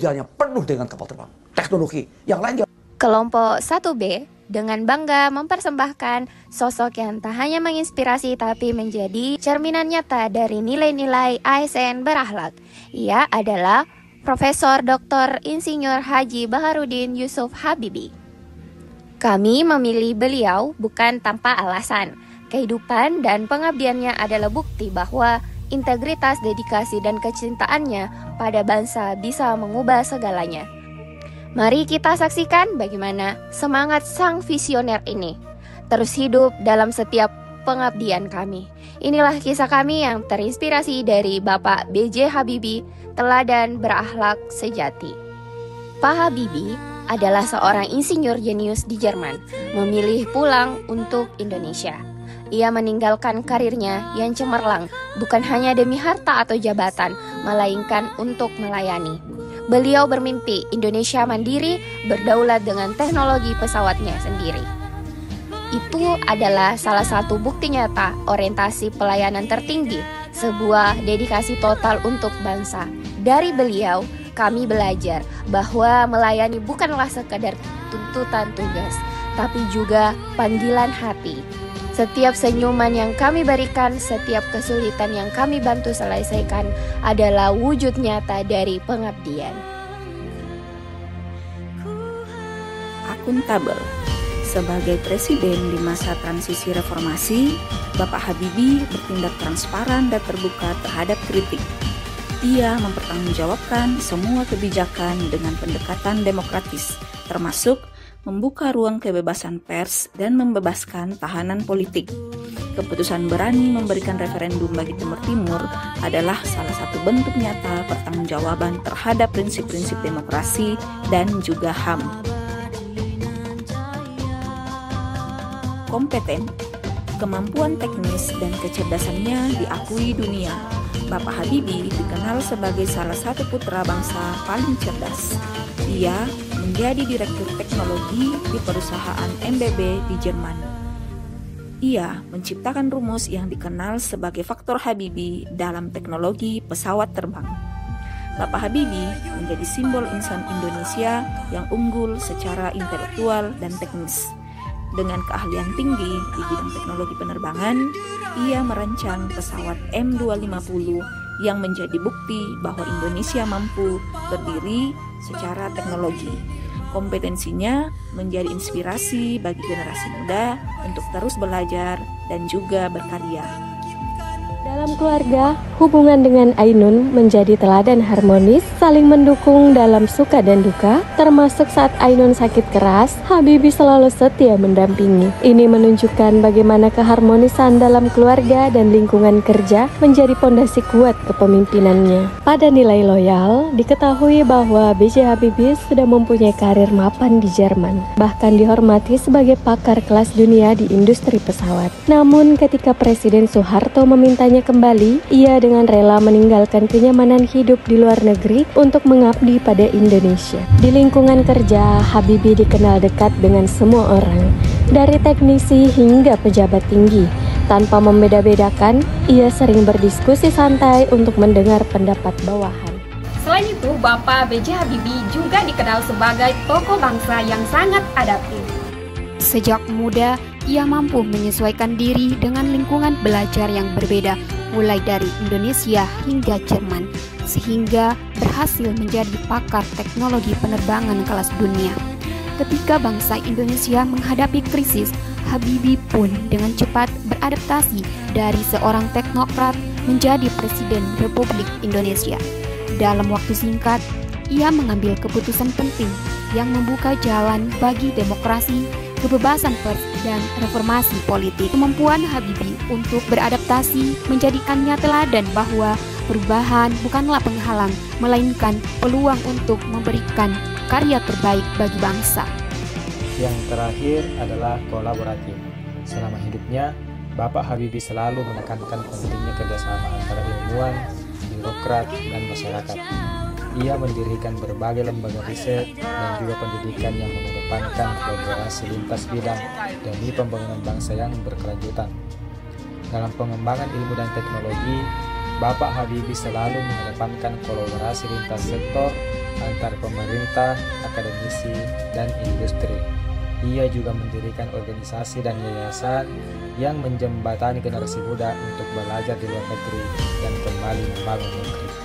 ketiganya penuh dengan kapal terbang, teknologi. Yang lain Kelompok 1B dengan bangga mempersembahkan sosok yang tak hanya menginspirasi tapi menjadi cerminan nyata dari nilai-nilai ASN berakhlak. Ia adalah Profesor Dr. Insinyur Haji Baharudin Yusuf Habibie. Kami memilih beliau bukan tanpa alasan. Kehidupan dan pengabdiannya adalah bukti bahwa integritas, dedikasi, dan kecintaannya pada bangsa bisa mengubah segalanya. Mari kita saksikan bagaimana semangat sang visioner ini terus hidup dalam setiap pengabdian kami. Inilah kisah kami yang terinspirasi dari Bapak B.J. Habibie, teladan berakhlak sejati. Pak Habibie adalah seorang insinyur jenius di Jerman, memilih pulang untuk Indonesia. Ia meninggalkan karirnya yang cemerlang, bukan hanya demi harta atau jabatan, melainkan untuk melayani. Beliau bermimpi Indonesia mandiri, berdaulat dengan teknologi pesawatnya sendiri. Itu adalah salah satu bukti nyata orientasi pelayanan tertinggi, sebuah dedikasi total untuk bangsa. Dari beliau, kami belajar bahwa melayani bukanlah sekadar tuntutan tugas, tapi juga panggilan hati. Setiap senyuman yang kami berikan, setiap kesulitan yang kami bantu selesaikan adalah wujud nyata dari pengabdian. Akuntabel. Sebagai presiden di masa transisi reformasi, Bapak Habibie bertindak transparan dan terbuka terhadap kritik. Ia mempertanggungjawabkan semua kebijakan dengan pendekatan demokratis, termasuk membuka ruang kebebasan pers dan membebaskan tahanan politik. Keputusan berani memberikan referendum bagi Timur Timur adalah salah satu bentuk nyata pertanggungjawaban terhadap prinsip-prinsip demokrasi dan juga HAM. Kompeten, kemampuan teknis dan kecerdasannya diakui dunia. Bapak Habibie dikenal sebagai salah satu putra bangsa paling cerdas. Ia menjadi direktur teknologi di perusahaan MBB di Jerman. Ia menciptakan rumus yang dikenal sebagai faktor Habibie dalam teknologi pesawat terbang. Bapak Habibie menjadi simbol insan Indonesia yang unggul secara intelektual dan teknis. Dengan keahlian tinggi di bidang teknologi penerbangan, ia merancang pesawat M250 yang menjadi bukti bahwa Indonesia mampu berdiri secara teknologi. Kompetensinya menjadi inspirasi bagi generasi muda untuk terus belajar dan juga berkarya. Dalam keluarga, hubungan dengan Ainun menjadi teladan harmonis, saling mendukung dalam suka dan duka, termasuk saat Ainun sakit keras, Habibie selalu setia mendampingi. Ini menunjukkan bagaimana keharmonisan dalam keluarga dan lingkungan kerja menjadi pondasi kuat kepemimpinannya. Pada nilai loyal, diketahui bahwa B.J. Habibie sudah mempunyai karir mapan di Jerman, bahkan dihormati sebagai pakar kelas dunia di industri pesawat. Namun ketika Presiden Soeharto memintanya kembali, ia dengan rela meninggalkan kenyamanan hidup di luar negeri untuk mengabdi pada Indonesia. Di lingkungan kerja, Habibie dikenal dekat dengan semua orang, dari teknisi hingga pejabat tinggi. Tanpa membeda-bedakan, ia sering berdiskusi santai untuk mendengar pendapat bawahan. Selain itu, Bapak B.J. Habibie juga dikenal sebagai tokoh bangsa yang sangat adaptif. Sejak muda, ia mampu menyesuaikan diri dengan lingkungan belajar yang berbeda, mulai dari Indonesia hingga Jerman, sehingga berhasil menjadi pakar teknologi penerbangan kelas dunia. Ketika bangsa Indonesia menghadapi krisis, Habibie pun dengan cepat beradaptasi dari seorang teknokrat menjadi Presiden Republik Indonesia. Dalam waktu singkat, ia mengambil keputusan penting yang membuka jalan bagi demokrasi, kebebasan pers, dan reformasi politik. Kemampuan Habibie untuk beradaptasi menjadikannya teladan bahwa perubahan bukanlah penghalang, melainkan peluang untuk memberikan karya terbaik bagi bangsa. Yang terakhir adalah kolaboratif. Selama hidupnya, Bapak Habibie selalu menekankan pentingnya kerjasama antara ilmuwan, birokrat, dan masyarakat. Ia mendirikan berbagai lembaga riset dan juga pendidikan yang mengedepankan kolaborasi lintas bidang demi pembangunan bangsa yang berkelanjutan. Dalam pengembangan ilmu dan teknologi, Bapak Habibie selalu mengedepankan kolaborasi lintas sektor antar pemerintah, akademisi, dan industri. Ia juga mendirikan organisasi dan yayasan yang menjembatani generasi muda untuk belajar di luar negeri dan kembali membangun negeri.